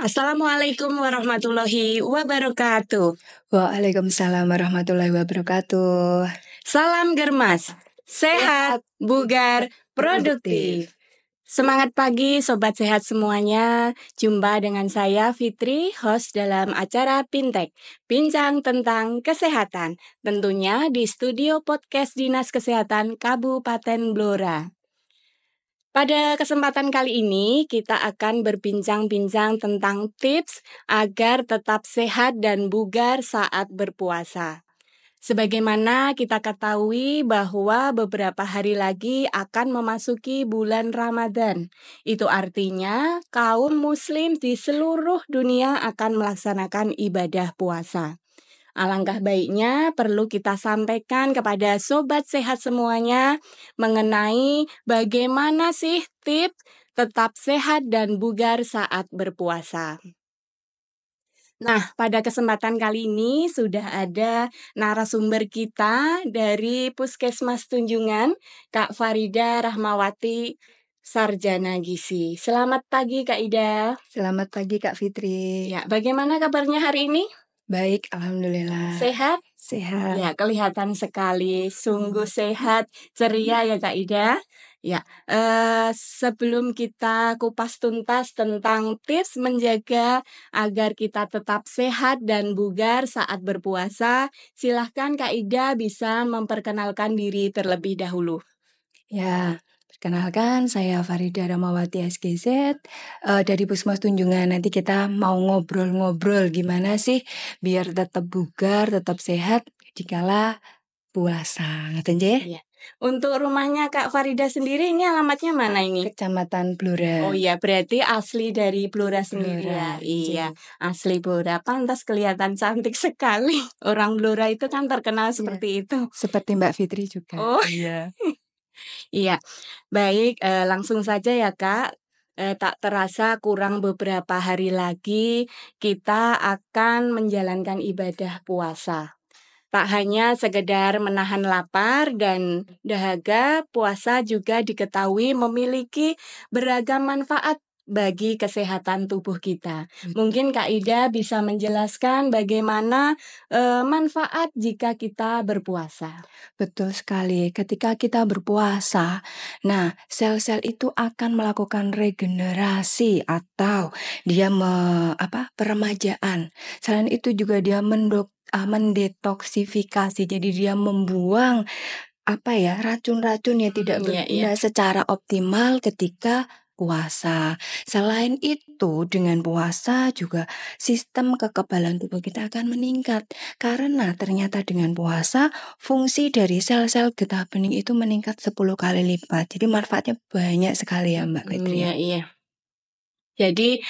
Assalamualaikum warahmatullahi wabarakatuh. Waalaikumsalam warahmatullahi wabarakatuh. Salam Germas, sehat, bugar, produktif. Semangat pagi Sobat Sehat semuanya. Jumpa dengan saya Fitri, host dalam acara Pintek, bincang tentang kesehatan. Tentunya di studio podcast Dinas Kesehatan Kabupaten Blora. Pada kesempatan kali ini kita akan berbincang-bincang tentang tips agar tetap sehat dan bugar saat berpuasa. Sebagaimana kita ketahui bahwa beberapa hari lagi akan memasuki bulan Ramadan. Itu artinya kaum muslim di seluruh dunia akan melaksanakan ibadah puasa. Alangkah baiknya perlu kita sampaikan kepada sobat sehat semuanya mengenai bagaimana sih tips tetap sehat dan bugar saat berpuasa. Nah, pada kesempatan kali ini sudah ada narasumber kita dari Puskesmas Tunjungan, Kak Farida Rahmawati, Sarjana Gizi. Selamat pagi Kak Ida. Selamat pagi Kak Fitri. Ya, bagaimana kabarnya hari ini? Baik, alhamdulillah. Sehat? Sehat. Ya, kelihatan sekali, sungguh sehat, ceria ya Kak Ida. Ya, sebelum kita kupas tuntas tentang tips menjaga agar kita tetap sehat dan bugar saat berpuasa, silahkan Kak Ida bisa memperkenalkan diri terlebih dahulu. Ya, perkenalkan saya Farida Rahmawati SGZ dari Puskesmas Tunjungan. Nanti kita mau ngobrol-ngobrol gimana sih biar tetap bugar, tetap sehat dikala puasa. Ngaten nggih? Iya. Untuk rumahnya Kak Farida sendiri ini alamatnya mana ini? Kecamatan Blora. Oh iya, berarti asli dari Blora sendiri ya. Blora, Iya, asli Blora. Pantas kelihatan cantik sekali. Orang Blora itu kan terkenal seperti itu. Seperti Mbak Fitri juga. Oh. Iya. Iya, baik, langsung saja ya Kak. Tak terasa kurang beberapa hari lagi kita akan menjalankan ibadah puasa. Tak hanya sekedar menahan lapar dan dahaga, puasa juga diketahui memiliki beragam manfaat bagi kesehatan tubuh kita. Mungkin Kak Ida bisa menjelaskan bagaimana manfaat jika kita berpuasa. Betul sekali. Ketika kita berpuasa, nah sel-sel itu akan melakukan regenerasi atau dia peremajaan. Selain itu juga dia mendetoksifikasi. Jadi dia membuang racun-racun yang tidak berguna secara optimal ketika puasa. Selain itu, dengan puasa juga sistem kekebalan tubuh kita akan meningkat. Karena ternyata dengan puasa, fungsi dari sel-sel getah bening itu meningkat 10 kali lipat. Jadi manfaatnya banyak sekali ya Mbak Fitri. Iya. Jadi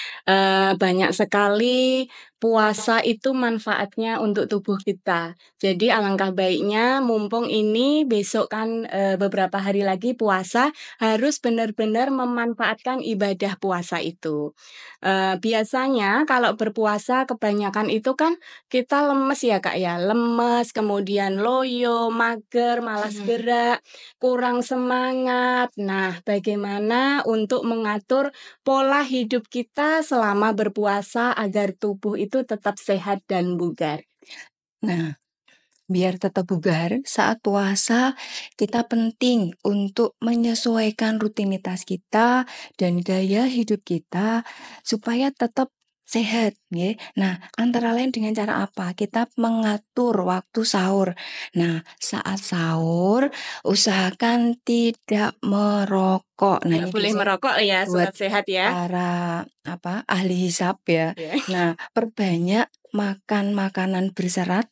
banyak sekali puasa itu manfaatnya untuk tubuh kita. Jadi alangkah baiknya mumpung ini besok kan beberapa hari lagi puasa, harus benar-benar memanfaatkan ibadah puasa itu. Biasanya kalau berpuasa kebanyakan itu kan kita lemes ya Kak ya, lemes, kemudian loyo, mager, malas gerak, kurang semangat. Nah, bagaimana untuk mengatur pola hidup kita selama berpuasa agar tubuh itu tetap sehat dan bugar? Nah, biar tetap bugar saat puasa, kita penting untuk menyesuaikan rutinitas kita dan gaya hidup kita supaya tetap sehat, ya. Nah, antara lain dengan cara apa? Kita mengatur waktu sahur. Nah, saat sahur usahakan tidak merokok. Nah, Nggak boleh merokok ya, buat sobat sehat ya. para ahli hisap ya. Nah, perbanyak makan makanan berserat.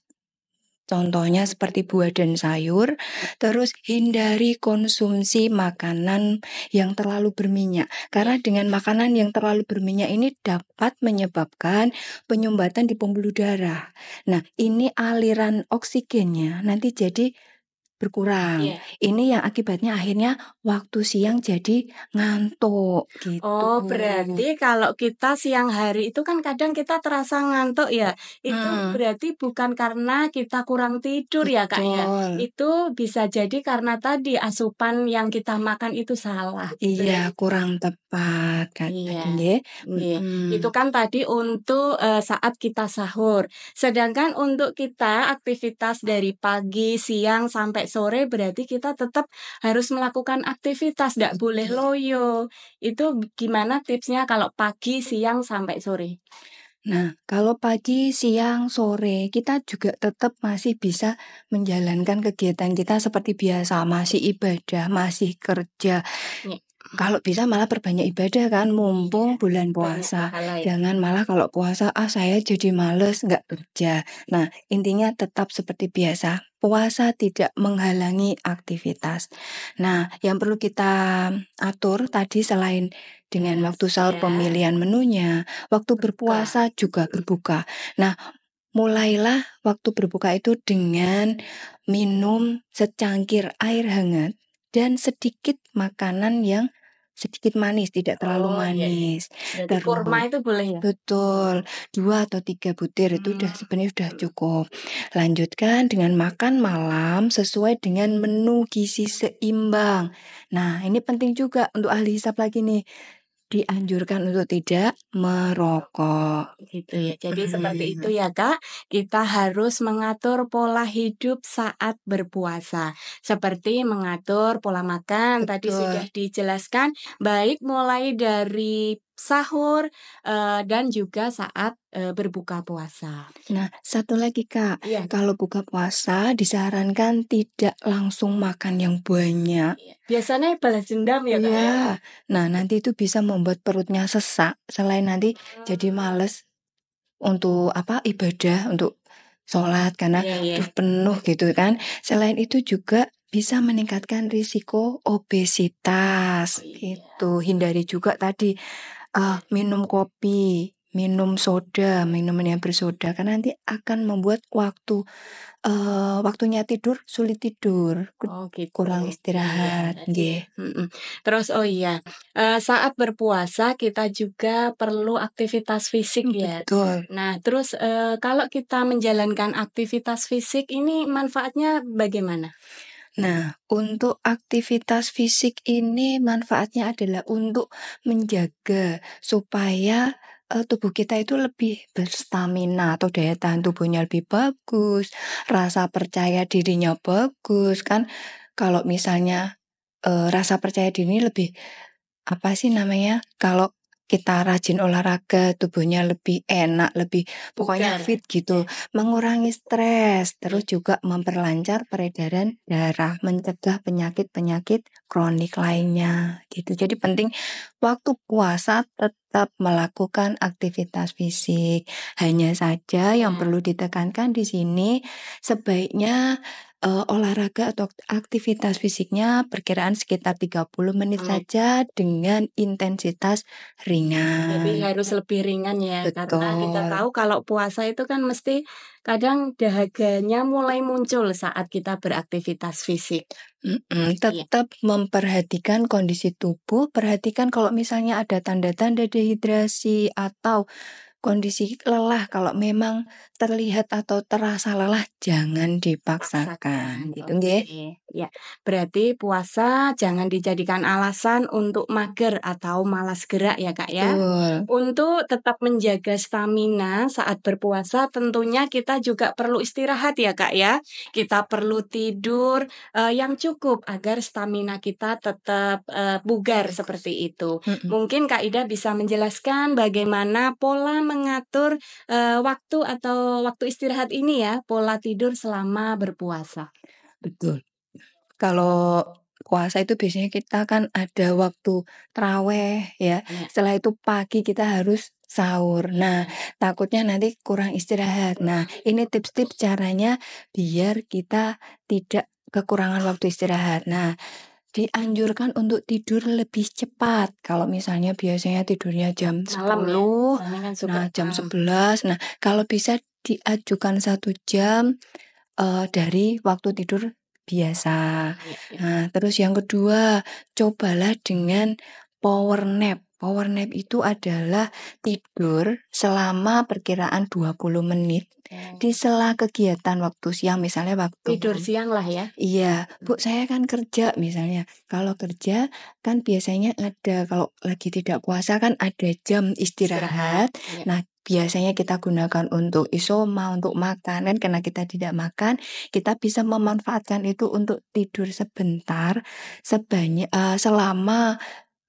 Contohnya seperti buah dan sayur, terus hindari konsumsi makanan yang terlalu berminyak. Karena dengan makanan yang terlalu berminyak ini dapat menyebabkan penyumbatan di pembuluh darah. Nah, ini aliran oksigennya nanti jadi berkurang. Ini yang akibatnya akhirnya waktu siang jadi ngantuk gitu. Oh, berarti kalau kita siang hari itu kan kadang kita terasa ngantuk ya. Itu berarti bukan karena kita kurang tidur ya Kak ya. Itu bisa jadi karena tadi asupan yang kita makan itu salah. Iya, kurang tepat kan Iya. nggih. Iya. Itu kan tadi untuk saat kita sahur. Sedangkan untuk kita aktivitas dari pagi, siang sampai sore berarti kita tetap harus melakukan aktivitas, nggak boleh loyo. Itu gimana tipsnya kalau pagi, siang sampai sore? Nah, kalau pagi, siang, sore, kita juga tetap masih bisa menjalankan kegiatan kita seperti biasa, masih ibadah, masih kerja. Iya. Kalau bisa malah perbanyak ibadah kan, mumpung bulan Banyak puasa. pahala ya. Jangan malah kalau puasa, saya jadi males nggak kerja. Nah, intinya tetap seperti biasa. Puasa tidak menghalangi aktivitas. Nah, yang perlu kita atur tadi selain dengan waktu sahur Ya. pemilihan menunya, waktu Berbuka. berpuasa juga berbuka. Nah, mulailah waktu berbuka itu dengan minum secangkir air hangat dan sedikit makanan yang sedikit manis, tidak terlalu Oh, iya, iya. manis. Berarti kurma itu boleh ya? Betul, 2 atau 3 butir itu sebenarnya sudah cukup. Lanjutkan dengan makan malam sesuai dengan menu gizi seimbang. Nah, ini penting juga untuk ahli hisap lagi nih. Dianjurkan untuk tidak merokok. Gitu ya. Jadi seperti itu ya Kak, kita harus mengatur pola hidup saat berpuasa. Seperti mengatur pola makan, tadi Betul. sudah dijelaskan, baik mulai dari sahur dan juga saat berbuka puasa. Nah, satu lagi Kak, Iya. kalau buka puasa disarankan tidak langsung makan yang banyak. Biasanya balas dendam ya Kak ya? Iya. Nah, nanti itu bisa membuat perutnya sesak, selain nanti jadi males untuk ibadah, untuk sholat karena Iya, iya. penuh gitu kan. Selain itu juga bisa meningkatkan risiko obesitas Oh, iya. gitu. Hindari juga tadi minum kopi, minum soda, minuman yang bersoda karena nanti akan membuat waktunya tidur sulit tidur, Oh gitu. kurang Iya, istirahat, nggih. Terus oh iya, saat berpuasa kita juga perlu aktivitas fisik ya. Betul. Nah terus, kalau kita menjalankan aktivitas fisik ini manfaatnya bagaimana? Nah, untuk aktivitas fisik ini manfaatnya adalah untuk menjaga supaya tubuh kita itu lebih berstamina atau daya tahan tubuhnya lebih bagus, rasa percaya dirinya bagus kan. Kalau misalnya rasa percaya diri lebih apa sih namanya? Kalau kita rajin olahraga, tubuhnya lebih enak, lebih pokoknya Bugar. fit gitu. Mengurangi stres, terus juga memperlancar peredaran darah, mencegah penyakit-penyakit kronik lainnya gitu. Jadi penting waktu puasa tetap melakukan aktivitas fisik. Hanya saja yang perlu ditekankan di sini sebaiknya olahraga atau aktivitas fisiknya perkiraan sekitar 30 menit saja dengan intensitas Jadi ringan. harus lebih ringan ya, karena kita Betul. tahu kalau puasa itu kan mesti kadang dahaganya mulai muncul saat kita beraktivitas fisik. Iya. Tetap memperhatikan kondisi tubuh, perhatikan kalau misalnya ada tanda-tanda dehidrasi atau kondisi lelah, kalau memang terlihat atau terasa lelah jangan dipaksakan gitu nggih. Oke, ya. Berarti puasa jangan dijadikan alasan untuk mager atau malas gerak ya, Kak, ya. Betul. Untuk tetap menjaga stamina saat berpuasa tentunya kita juga perlu istirahat ya, Kak, ya. Kita perlu tidur yang cukup agar stamina kita tetap bugar seperti itu. Mungkin Kak Ida bisa menjelaskan bagaimana pola mengatur waktu atau waktu istirahat ini ya, pola tidur selama berpuasa. Betul. Kalau puasa itu biasanya kita kan ada waktu traweh ya. Iya. Setelah itu pagi kita harus sahur. Nah, takutnya nanti kurang istirahat. Nah, ini tips-tips caranya biar kita tidak kekurangan waktu istirahat. Nah, dianjurkan untuk tidur lebih cepat. Kalau misalnya biasanya tidurnya jam Malam ya, 10, soalnya kan suka nah jam malam. 11. Nah, kalau bisa diajukan 1 jam dari waktu tidur biasa. Iya, iya. Nah, terus yang kedua, cobalah dengan power nap. Power nap itu adalah tidur selama perkiraan 20 menit di sela kegiatan waktu siang, misalnya waktu Tidur siang lah ya. Iya, Bu, saya kan kerja misalnya. Kalau kerja kan biasanya ada, kalau lagi tidak puasa kan ada jam istirahat. Iya. Nah, biasanya kita gunakan untuk isoma, untuk makan. Karena kita tidak makan, kita bisa memanfaatkan itu untuk tidur sebentar selama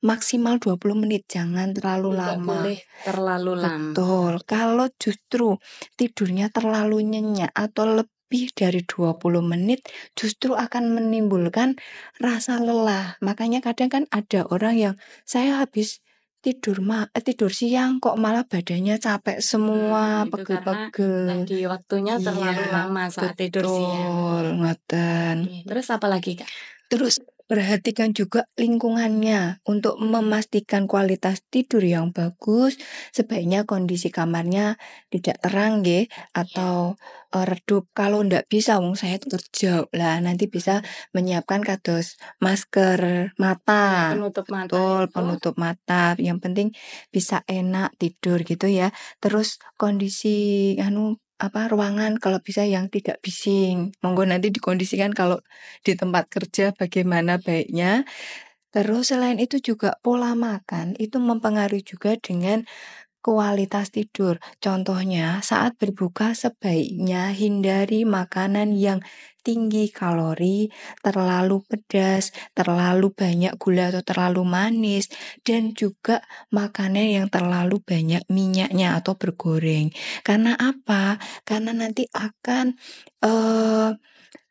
maksimal 20 menit, jangan terlalu Tidak lama. boleh terlalu lama. Betul. Kalau justru tidurnya terlalu nyenyak atau lebih dari 20 menit, justru akan menimbulkan rasa lelah. Makanya kadang kan ada orang yang saya habis tidur siang kok malah badannya capek semua, Itu karena pegel-pegel. tadi waktunya terlalu Iya, lama saat tidur siang. betul, ngoten. Terus apa lagi, Kak? Terus perhatikan juga lingkungannya untuk memastikan kualitas tidur yang bagus. Sebaiknya kondisi kamarnya tidak terang nggih, atau redup. Kalau ndak bisa, wong saya kerja lah, nanti bisa menyiapkan kados masker mata. Penutup mata Betul, itu. penutup mata. Yang penting bisa enak tidur gitu ya. Terus kondisi ruangan kalau bisa yang tidak bising. Monggo nanti dikondisikan kalau di tempat kerja bagaimana baiknya. Terus selain itu juga pola makan itu mempengaruhi juga dengan kualitas tidur. Contohnya, saat berbuka sebaiknya hindari makanan yang tinggi kalori, terlalu pedas, terlalu banyak gula atau terlalu manis, dan juga makanan yang terlalu banyak minyaknya atau bergoreng. Karena apa? Karena nanti akan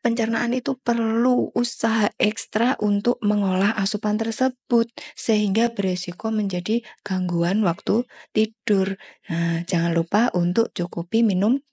pencernaan itu perlu usaha ekstra untuk mengolah asupan tersebut sehingga beresiko menjadi gangguan waktu tidur. Nah, jangan lupa untuk cukupi minum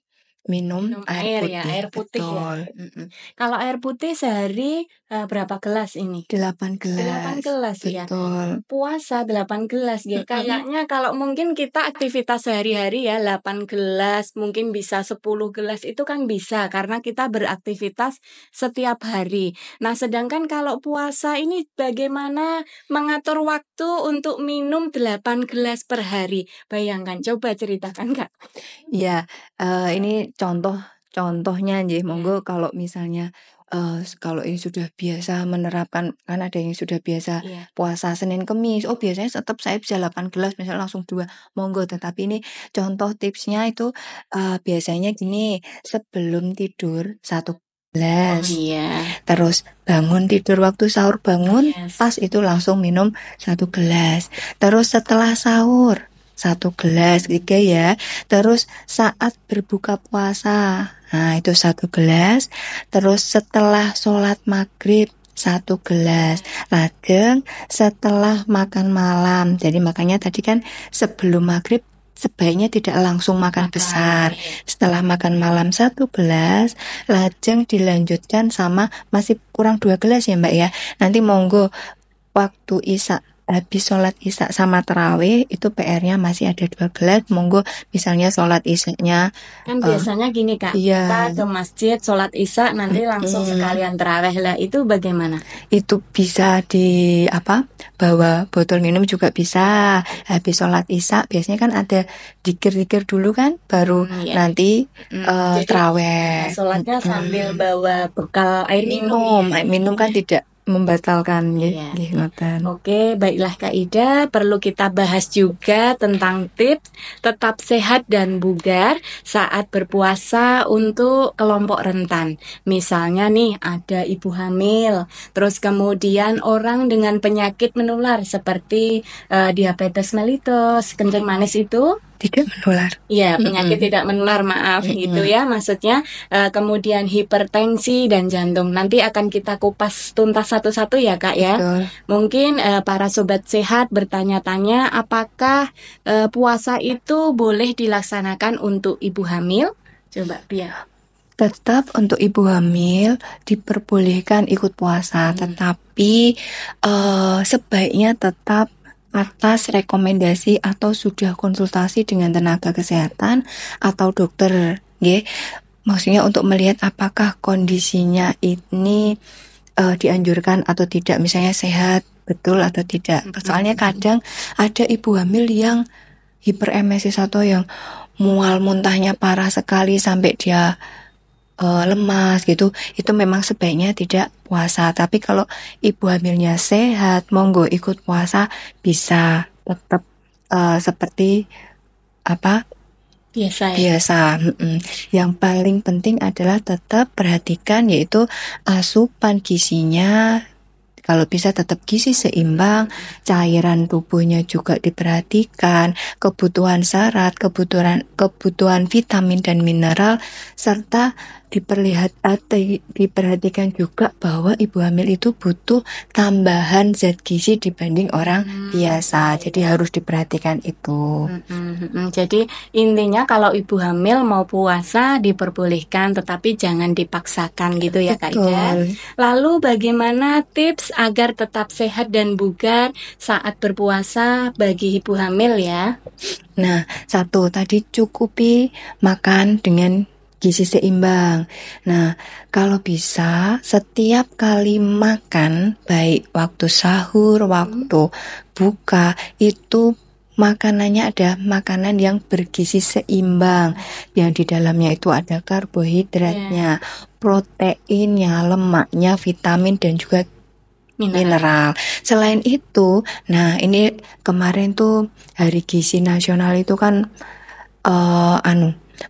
air putih. Ya, air putih Betul. ya. Kalau air putih sehari berapa gelas ini? 8 gelas. 8 gelas ya. Betul. Puasa 8 gelas ya. Kayaknya kalau mungkin kita aktivitas sehari-hari ya 8 gelas, mungkin bisa 10 gelas itu kan bisa karena kita beraktivitas setiap hari. Nah, sedangkan kalau puasa ini bagaimana mengatur waktu untuk minum 8 gelas per hari? Bayangkan, coba ceritakan, Kak. Ya, ini contohnya nggih, monggo kalau misalnya kalau ini sudah biasa menerapkan, kan ada yang sudah biasa puasa Senin Kemis, biasanya tetap saya bisa 8 gelas, misalnya langsung 2, monggo. Tetapi ini contoh tipsnya itu biasanya gini, sebelum tidur 1 gelas. Terus bangun tidur waktu sahur bangun, pas itu langsung minum 1 gelas. Terus setelah sahur 1 gelas gitu ya. Terus saat berbuka puasa, nah itu 1 gelas. Terus setelah sholat maghrib 1 gelas. Lajeng setelah makan malam. Jadi makanya tadi kan sebelum maghrib sebaiknya tidak langsung makan besar. Setelah makan malam 1 gelas, lajeng dilanjutkan sama masih kurang 2 gelas ya Mbak ya. Nanti monggo waktu isya, habis sholat isya sama tarawih itu PR-nya masih ada 2 gelas, monggo misalnya sholat isyanya kan biasanya gini Kak, kita ke masjid sholat isya nanti langsung sekalian tarawih lah, itu bagaimana? Itu bisa bawa botol minum juga bisa. Habis sholat isya biasanya kan ada dikir-dikir dulu kan, baru nanti tarawih. Sholatnya sambil bawa bekal air minum. Air minum kan tidak membatalkan Oke, baiklah Kak Ida, perlu kita bahas juga tentang tips tetap sehat dan bugar saat berpuasa untuk kelompok rentan. Misalnya nih ada ibu hamil, terus kemudian orang dengan penyakit menular seperti diabetes mellitus, kencing manis itu tidak menular. Iya, penyakit tidak menular, maaf gitu ya maksudnya. Kemudian hipertensi dan jantung. Nanti akan kita kupas tuntas satu-satu ya Kak ya. Betul. Mungkin para sobat sehat bertanya-tanya apakah puasa itu boleh dilaksanakan untuk ibu hamil? Coba biar. Tetap untuk ibu hamil diperbolehkan ikut puasa, tetapi sebaiknya tetap atas rekomendasi atau sudah konsultasi dengan tenaga kesehatan atau dokter, nggih. Maksudnya untuk melihat apakah kondisinya ini dianjurkan atau tidak, misalnya sehat betul atau tidak. Soalnya kadang ada ibu hamil yang hiperemesis atau yang mual muntahnya parah sekali sampai dia lemas gitu, itu memang sebaiknya tidak puasa. Tapi kalau ibu hamilnya sehat, monggo ikut puasa, bisa tetap seperti apa Biasa ya. biasa. Yang paling penting adalah tetap perhatikan yaitu asupan gizinya. Kalau bisa tetap gizi seimbang, cairan tubuhnya juga diperhatikan, kebutuhan serat, kebutuhan vitamin dan mineral, serta diperhatikan juga bahwa ibu hamil itu butuh tambahan zat gizi dibanding orang biasa. Jadi harus diperhatikan itu. Jadi intinya kalau ibu hamil mau puasa diperbolehkan, tetapi jangan dipaksakan gitu ya Kak Ida. Betul. Lalu bagaimana tips agar tetap sehat dan bugar saat berpuasa bagi ibu hamil ya? Nah, satu tadi cukupi makan dengan gizi seimbang. Nah, kalau bisa setiap kali makan, baik waktu sahur, waktu buka, itu makanannya ada makanan yang bergizi seimbang. Yang di dalamnya itu ada karbohidratnya, proteinnya, lemaknya, vitamin dan juga mineral. Selain itu, nah ini kemarin tuh Hari Gizi Nasional itu kan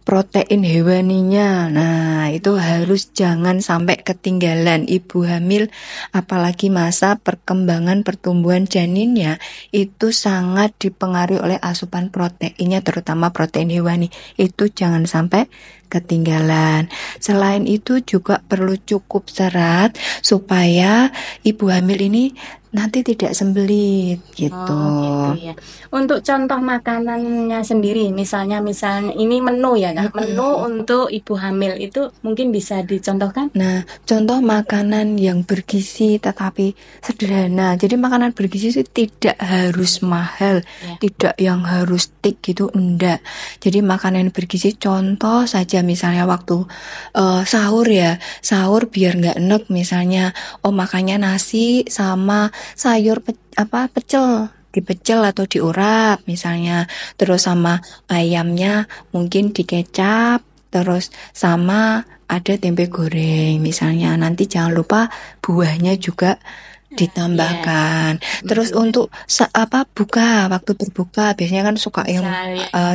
protein hewaninya. Nah, itu harus jangan sampai ketinggalan ibu hamil, apalagi masa perkembangan pertumbuhan janinnya itu sangat dipengaruhi oleh asupan proteinnya, terutama protein hewani. Itu jangan sampai ketinggalan. Selain itu juga perlu cukup serat supaya ibu hamil ini nanti tidak sembelit gitu. Oh, gitu ya. Untuk contoh makanannya sendiri, misalnya ini menu ya Kak, menu untuk ibu hamil itu mungkin bisa dicontohkan? Nah, contoh makanan yang bergizi tetapi sederhana. Jadi makanan bergizi itu tidak harus mahal, tidak yang harus thick gitu, enggak. Jadi makanan bergizi contoh saja misalnya waktu sahur ya, sahur biar nggak enek misalnya, makannya nasi sama sayur pecel, dipecel atau diurap misalnya, terus sama ayamnya mungkin dikecap, terus sama ada tempe goreng misalnya. Nanti jangan lupa buahnya juga ditambahkan. Terus untuk waktu berbuka biasanya kan suka yang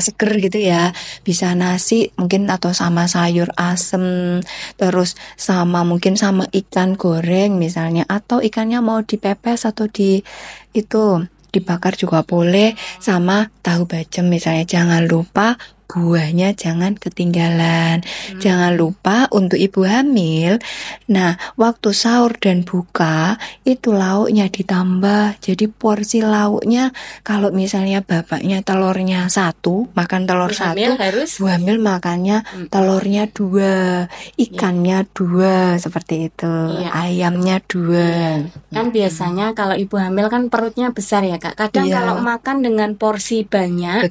seger gitu ya, bisa nasi mungkin atau sama sayur asem, terus mungkin sama ikan goreng misalnya, atau ikannya mau dipepes atau dibakar juga boleh, sama tahu bacem misalnya. Jangan lupa buahnya jangan ketinggalan. Jangan lupa untuk ibu hamil, nah waktu sahur dan buka itu lauknya ditambah. Jadi porsi lauknya, kalau misalnya bapaknya telurnya 1, makan telur 1, ibu hamil makannya telurnya 2, ikannya 2, seperti itu, ayamnya 2. Kan biasanya kalau ibu hamil kan perutnya besar ya Kak. Kadang kalau makan dengan porsi banyak,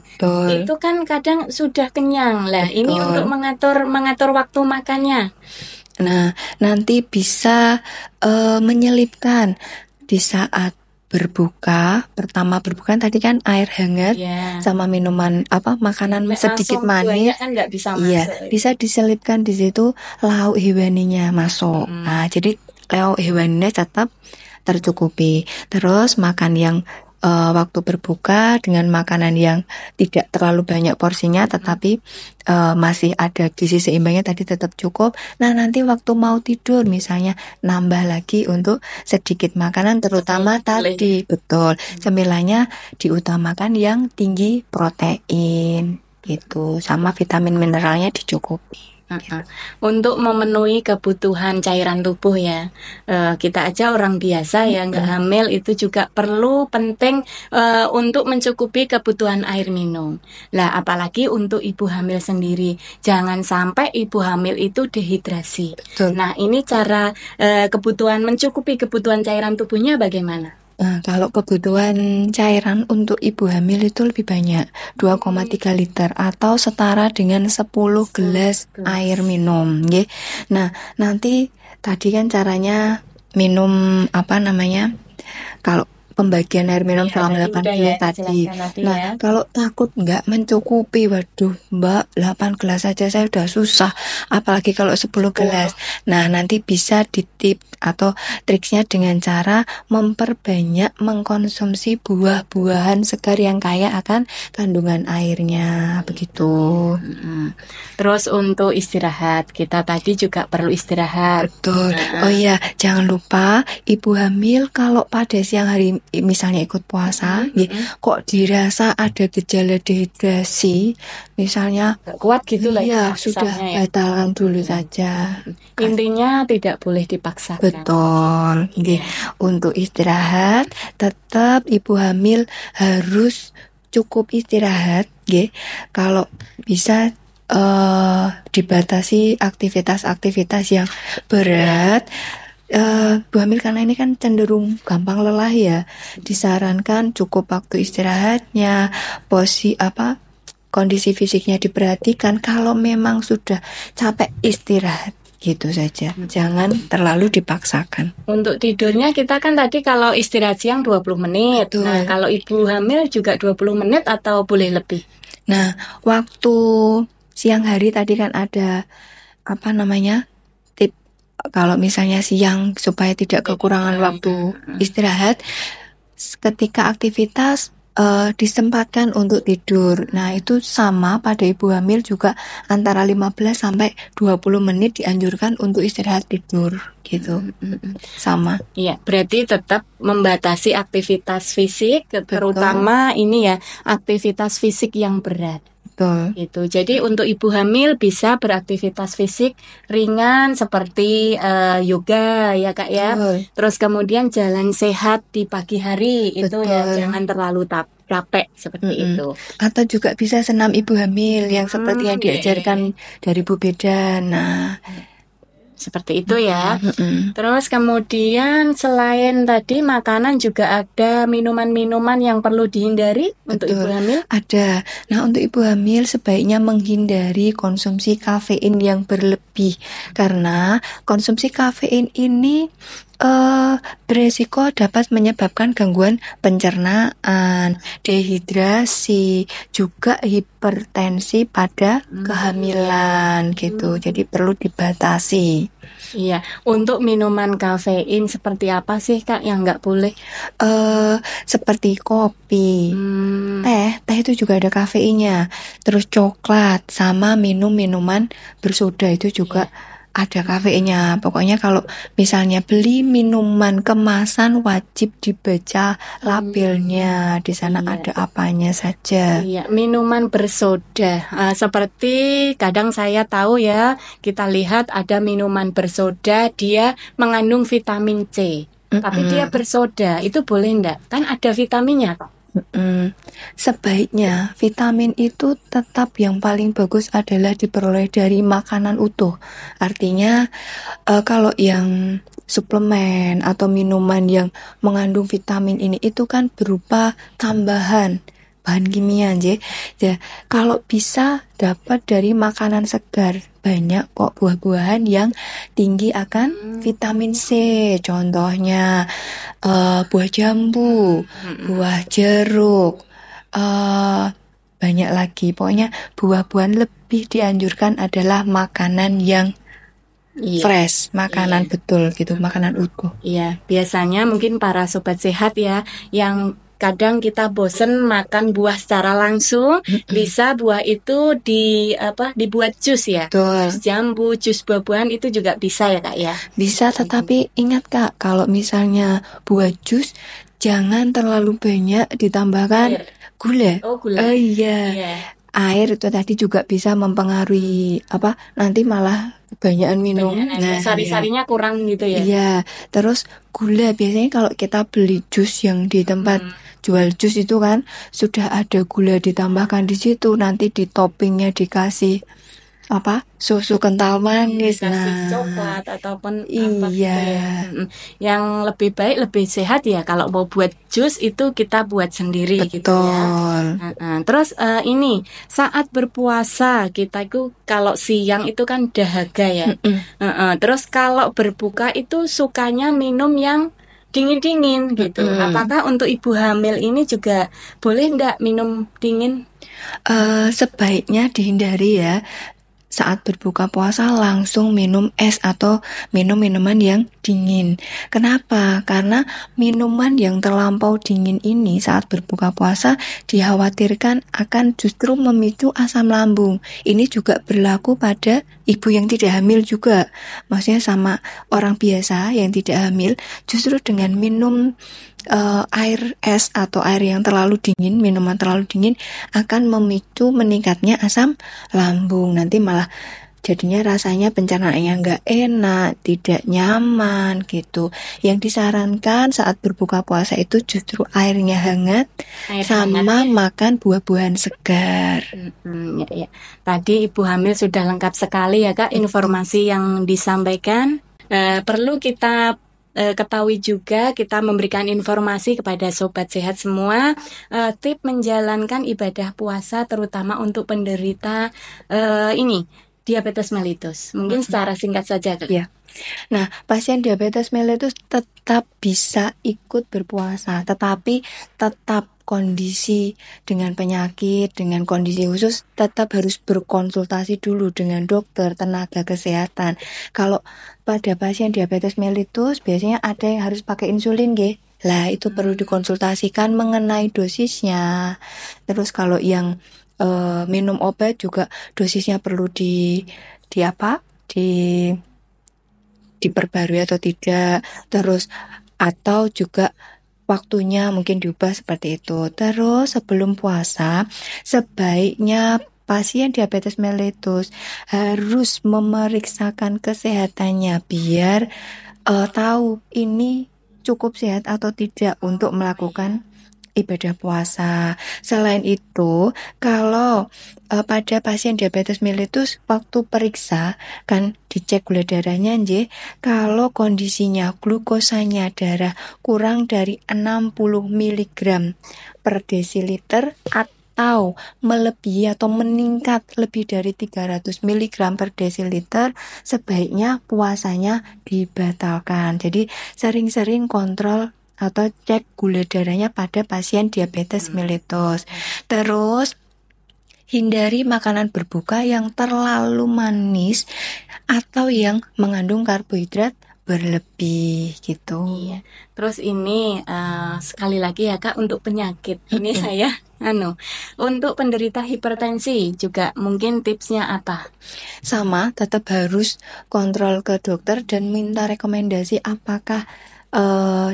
itu kan kadang sudah kenyang lah. Ini untuk mengatur waktu makannya. Nah, nanti bisa menyelipkan di saat pertama berbuka tadi kan air hangat sama minuman makanan sedikit manis. Kan nggak bisa masuk. Iya, bisa diselipkan di situ lauk hewaninya masuk. Nah, jadi lauk hewaninya tetap tercukupi. Terus makan yang waktu berbuka dengan makanan yang tidak terlalu banyak porsinya, tetapi masih ada gizi seimbangnya tadi tetap cukup. Nah, nanti waktu mau tidur misalnya nambah lagi untuk sedikit makanan, terutama tadi cemilannya diutamakan yang tinggi protein gitu, sama vitamin mineralnya dicukupi. Untuk memenuhi kebutuhan cairan tubuh ya, kita aja orang biasa ya nggak hamil itu juga penting untuk mencukupi kebutuhan air minum. Lah apalagi untuk ibu hamil sendiri, jangan sampai ibu hamil itu dehidrasi. Nah ini cara mencukupi kebutuhan cairan tubuhnya bagaimana? Nah, kalau kebutuhan cairan untuk ibu hamil itu lebih banyak, 2,3 liter atau setara dengan 10 gelas air minum. Nah, nanti tadi kan caranya minum kalau pembagian air minum Iya, selama tadi 8 udah gelas ya tadi. dijelaskan tadi Nah, ya. kalau takut nggak mencukupi, waduh Mbak, 8 gelas saja saya udah susah, apalagi kalau 10 gelas. Nah, nanti bisa ditip atau triksnya dengan cara memperbanyak mengkonsumsi buah-buahan segar yang kaya akan kandungan airnya, begitu. Terus untuk istirahat, kita tadi juga perlu istirahat. Betul. Oh iya, jangan lupa ibu hamil kalau pada siang hari misalnya ikut puasa, kok dirasa ada gejala dehidrasi, misalnya Nggak kuat gitu lah iya, ya, sudah misalnya ya. batalkan dulu saja. Intinya tidak boleh dipaksakan. Betul. Nggih. Untuk istirahat, tetap ibu hamil harus cukup istirahat, nggih. Kalau bisa dibatasi aktivitas-aktivitas yang berat. Bu hamil karena ini kan cenderung gampang lelah ya. Disarankan cukup waktu istirahatnya, kondisi fisiknya diperhatikan. Kalau memang sudah capek, istirahat. Gitu saja. Jangan terlalu dipaksakan. Untuk tidurnya kita kan tadi kalau istirahat siang 20 menit. Betul. Nah, kalau ibu hamil juga 20 menit atau boleh lebih? Nah, waktu siang hari tadi kan ada tip kalau misalnya siang supaya tidak kekurangan waktu istirahat, ketika aktivitas disempatkan untuk tidur. Nah, itu sama pada ibu hamil juga antara 15 sampai 20 menit dianjurkan untuk istirahat tidur gitu. Sama. Iya, berarti tetap membatasi aktivitas fisik, terutama ini ya, aktivitas fisik yang berat. Betul. Gitu. Jadi untuk ibu hamil bisa beraktivitas fisik ringan seperti yoga ya Kak ya. Betul. Terus kemudian jalan sehat di pagi hari itu ya, Betul. jangan terlalu capek seperti itu. Atau juga bisa senam ibu hamil yang seperti yang diajarkan dari Bu Beda. Nah, seperti itu ya. Terus kemudian selain tadi makanan juga ada minuman-minuman yang perlu dihindari untuk ibu hamil? Ada. Nah, untuk ibu hamil sebaiknya menghindari konsumsi kafein yang berlebih karena konsumsi kafein ini beresiko dapat menyebabkan gangguan pencernaan, dehidrasi, juga hipertensi pada kehamilan gitu. Jadi perlu dibatasi. Iya, untuk minuman kafein seperti apa sih Kak yang nggak boleh? Seperti kopi, teh itu juga ada kafeinnya. Terus coklat sama minuman bersoda itu juga ada kafeinnya. Pokoknya kalau misalnya beli minuman kemasan wajib dibaca labelnya. Di sana ada apanya saja. Iya, minuman bersoda. Seperti kadang saya tahu ya, kita lihat ada minuman bersoda, dia mengandung vitamin C. Tapi dia bersoda, itu boleh enggak? Kan ada vitaminnya. Sebaiknya vitamin itu tetap yang paling bagus adalah diperoleh dari makanan utuh. Artinya kalau yang suplemen atau minuman yang mengandung vitamin ini itu kan berupa tambahan bahan kimia aja. Ya, kalau bisa dapat dari makanan segar. Banyak kok buah-buahan yang tinggi akan vitamin C. Contohnya buah jambu, buah jeruk, banyak lagi. Pokoknya buah-buahan lebih dianjurkan adalah makanan yang fresh, makanan betul gitu, makanan utuh. Iya, biasanya mungkin para sobat sehat ya yang kadang kita bosen makan buah secara langsung, bisa buah itu dibuat jus ya. Jus jambu, jus buah-buahan itu juga bisa ya Kak ya. Bisa, tetapi ingat Kak, kalau misalnya buah jus jangan terlalu banyak ditambahkan gula. Oh, gula. Oh iya. Air itu tadi juga bisa mempengaruhi nanti malah kebanyakan minum. Nah, sari-sarinya kurang gitu ya. Iya, terus gula biasanya kalau kita beli jus yang di tempat jual jus itu kan sudah ada gula ditambahkan di situ, nanti di toppingnya dikasih susu kental manis, coklat ataupun apa gitu ya. Yang lebih baik, lebih sehat ya kalau mau buat jus itu kita buat sendiri. Betul. Gitu ya. Terus ini saat berpuasa kita itu kalau siang itu kan dahaga ya. Terus kalau berbuka itu sukanya minum yang dingin-dingin gitu. Apakah untuk ibu hamil ini juga boleh enggak minum dingin? Sebaiknya dihindari ya. Saat berbuka puasa langsung minum es atau minum minuman yang dingin. Kenapa? Karena minuman yang terlampau dingin ini saat berbuka puasa dikhawatirkan akan justru memicu asam lambung. Ini juga berlaku pada ibu yang tidak hamil juga. Maksudnya sama orang biasa yang tidak hamil, justru dengan minum air es atau air yang terlalu dingin, minuman terlalu dingin akan memicu meningkatnya asam lambung. Nanti malah jadinya rasanya pencernaannya nggak enak, tidak nyaman gitu. Yang disarankan saat berbuka puasa itu justru airnya hangat sama makan buah-buahan segar. Ya. Tadi ibu hamil sudah lengkap sekali ya Kak informasi yang disampaikan. Perlu kita ketahui juga, kita memberikan informasi kepada sobat sehat semua, tip menjalankan ibadah puasa terutama untuk penderita diabetes mellitus. Mungkin secara singkat saja Kak. Ya. Nah, pasien diabetes mellitus tetap bisa ikut berpuasa, tetapi tetap kondisi dengan penyakit, dengan kondisi khusus tetap harus berkonsultasi dulu dengan dokter, tenaga kesehatan. Kalau pada pasien diabetes mellitus biasanya ada yang harus pakai insulin, nggih. Lah, itu perlu dikonsultasikan mengenai dosisnya. Terus kalau yang minum obat juga dosisnya perlu diperbarui atau tidak. Terus atau juga waktunya mungkin diubah seperti itu. Terus sebelum puasa sebaiknya pasien diabetes mellitus harus memeriksakan kesehatannya biar tahu ini cukup sehat atau tidak untuk melakukan ibadah puasa. Selain itu, kalau pada pasien diabetes mellitus waktu periksa kan dicek gula darahnya nggih. Kalau kondisinya glukosanya darah kurang dari 60 mg per desiliter atau melebihi atau meningkat lebih dari 300 mg per desiliter, sebaiknya puasanya dibatalkan. Jadi sering-sering kontrol atau cek gula darahnya pada pasien diabetes mellitus. Terus hindari makanan berbuka yang terlalu manis atau yang mengandung karbohidrat berlebih gitu. Iya. Terus ini sekali lagi ya Kak untuk penyakit ini saya untuk penderita hipertensi juga mungkin tipsnya apa? Sama, tetap harus kontrol ke dokter dan minta rekomendasi apakah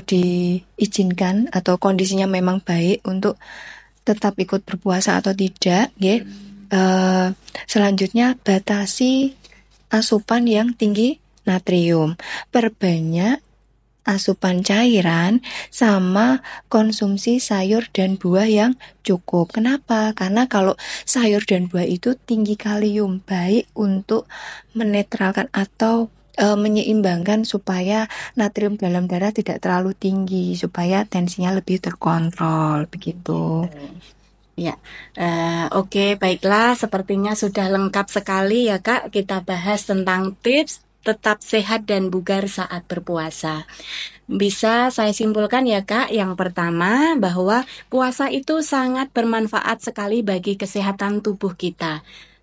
diizinkan atau kondisinya memang baik untuk tetap ikut berpuasa atau tidak, nggih. Selanjutnya batasi asupan yang tinggi natrium, perbanyak asupan cairan sama konsumsi sayur dan buah yang cukup. Kenapa? Karena kalau sayur dan buah itu tinggi kalium, baik untuk menetralkan atau menyeimbangkan supaya natrium dalam darah tidak terlalu tinggi, supaya tensinya lebih terkontrol begitu. Ya, oke, baiklah. Sepertinya sudah lengkap sekali ya Kak. Kita bahas tentang tips tetap sehat dan bugar saat berpuasa. Bisa saya simpulkan ya Kak, yang pertama bahwa puasa itu sangat bermanfaat sekali bagi kesehatan tubuh kita.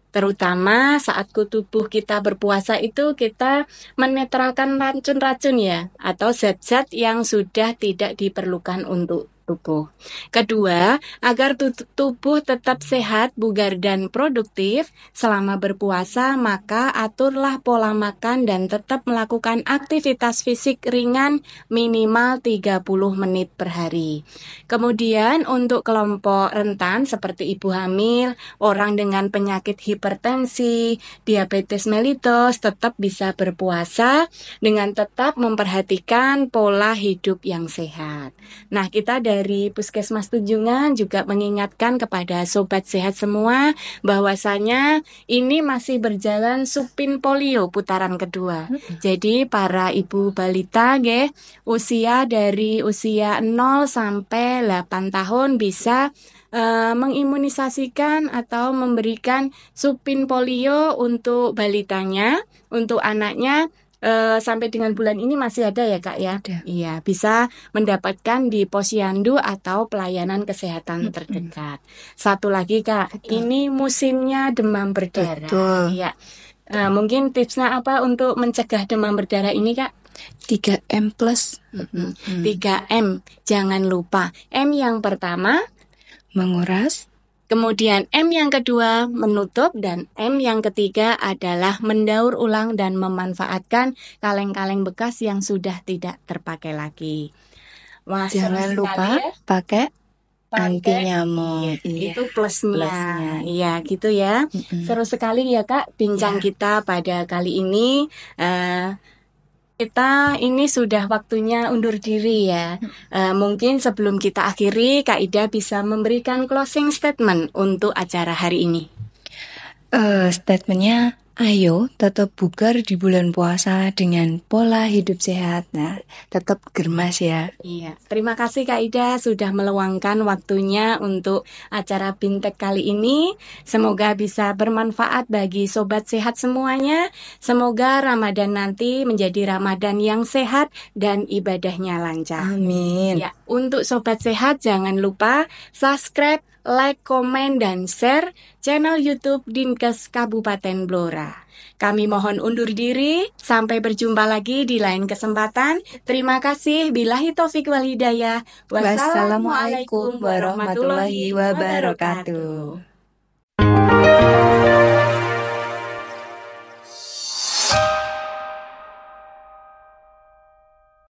Terutama saat tubuh kita berpuasa itu kita menetralkan racun-racun ya, atau zat-zat yang sudah tidak diperlukan untuk tubuh. Kedua, agar tubuh tetap sehat, bugar, dan produktif selama berpuasa, maka aturlah pola makan dan tetap melakukan aktivitas fisik ringan minimal 30 menit per hari. Kemudian untuk kelompok rentan seperti ibu hamil, orang dengan penyakit hipertensi, diabetes mellitus tetap bisa berpuasa dengan tetap memperhatikan pola hidup yang sehat. Nah, kita dari Puskesmas Tunjungan juga mengingatkan kepada sobat sehat semua bahwasanya ini masih berjalan Supin Polio putaran kedua. Jadi para ibu balita usia dari usia 0 sampai 8 tahun bisa mengimunisasikan atau memberikan Supin Polio untuk balitanya, untuk anaknya sampai dengan bulan ini masih ada ya Kak ya? Ada. Iya, bisa mendapatkan di posyandu atau pelayanan kesehatan terdekat. Satu lagi Kak, Betul. ini musimnya demam berdarah. Betul. Iya. Mungkin tipsnya apa untuk mencegah demam berdarah ini Kak? 3M plus. 3M, jangan lupa. M yang pertama, Menguras. kemudian M yang kedua, menutup, dan M yang ketiga adalah mendaur ulang dan memanfaatkan kaleng-kaleng bekas yang sudah tidak terpakai lagi. Wah, Jangan seru lupa sekali ya. pakai anti Pakai, nyamuk. iya, itu plusnya. Plusnya. Iya, gitu ya. Seru sekali ya Kak bincang Ya. kita pada kali ini. Kita ini sudah waktunya undur diri ya. Mungkin sebelum kita akhiri, Kak Ida bisa memberikan closing statement untuk acara hari ini. Statementnya, ayo tetap bugar di bulan puasa dengan pola hidup sehat. Nah, tetap germas ya. Iya, terima kasih Kak Ida sudah meluangkan waktunya untuk acara Bintek kali ini. Semoga bisa bermanfaat bagi sobat sehat semuanya. Semoga Ramadan nanti menjadi Ramadan yang sehat dan ibadahnya lancar. Amin. Ya, untuk sobat sehat jangan lupa subscribe, like, komen, dan share channel YouTube Dinkes Kabupaten Blora. Kami mohon undur diri, sampai berjumpa lagi di lain kesempatan. Terima kasih, billahi taufik wal hidayah. Wassalamualaikum warahmatullahi wabarakatuh.